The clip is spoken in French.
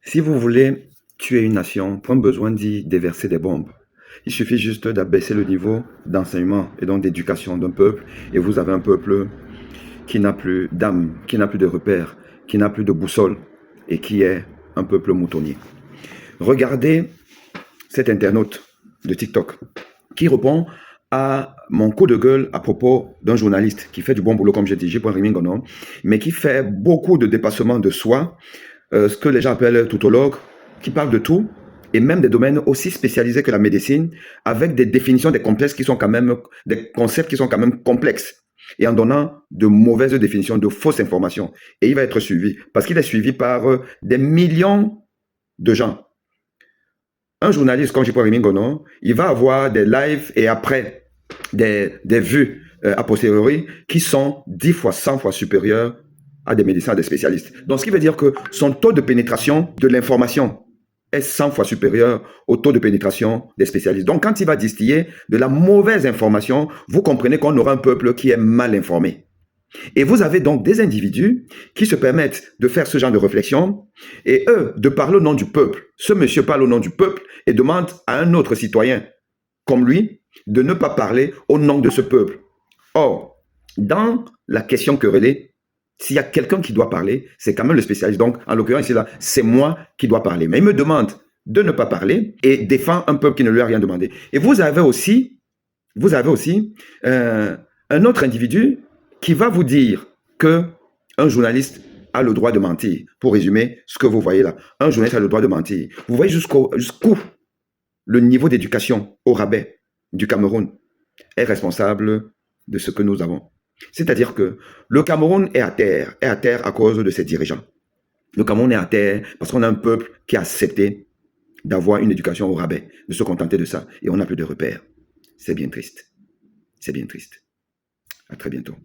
Si vous voulez tuer une nation, pas besoin d'y déverser des bombes. Il suffit juste d'abaisser le niveau d'enseignement et donc d'éducation d'un peuple et vous avez un peuple qui n'a plus d'âme, qui n'a plus de repères, qui n'a plus de boussole et qui est un peuple moutonnier. Regardez cet internaute de TikTok qui répond à mon coup de gueule à propos d'un journaliste qui fait du bon boulot, comme j'ai dit, J.Rémi Ngono, mais qui fait beaucoup de dépassement de soi, ce que les gens appellent tautologue, qui parle de tout, et même des domaines aussi spécialisés que la médecine, avec des définitions des complexes qui sont quand même, des concepts qui sont quand même complexes, et en donnant de mauvaises définitions, de fausses informations. Et il va être suivi, parce qu'il est suivi par des millions de gens. Un journaliste comme J.Rémi Ngono, il va avoir des lives et après des vues a posteriori qui sont 10 fois, 100 fois supérieures à des médecins, à des spécialistes. Donc, ce qui veut dire que son taux de pénétration de l'information est 100 fois supérieur au taux de pénétration des spécialistes. Donc, quand il va distiller de la mauvaise information, vous comprenez qu'on aura un peuple qui est mal informé. Et vous avez donc des individus qui se permettent de faire ce genre de réflexion et eux, de parler au nom du peuple. Ce monsieur parle au nom du peuple et demande à un autre citoyen comme lui de ne pas parler au nom de ce peuple. Or, dans la question querellée, s'il y a quelqu'un qui doit parler, c'est quand même le spécialiste. Donc, en l'occurrence, c'est moi qui dois parler. Mais il me demande de ne pas parler et défend un peuple qui ne lui a rien demandé. Et vous avez aussi un autre individu qui va vous dire que un journaliste a le droit de mentir. Pour résumer ce que vous voyez là, un journaliste a le droit de mentir. Vous voyez jusqu'où le niveau d'éducation au rabais du Cameroun est responsable de ce que nous avons. C'est-à-dire que le Cameroun est à terre à cause de ses dirigeants. Le Cameroun est à terre parce qu'on a un peuple qui a accepté d'avoir une éducation au rabais, de se contenter de ça, et on n'a plus de repères. C'est bien triste. C'est bien triste. À très bientôt.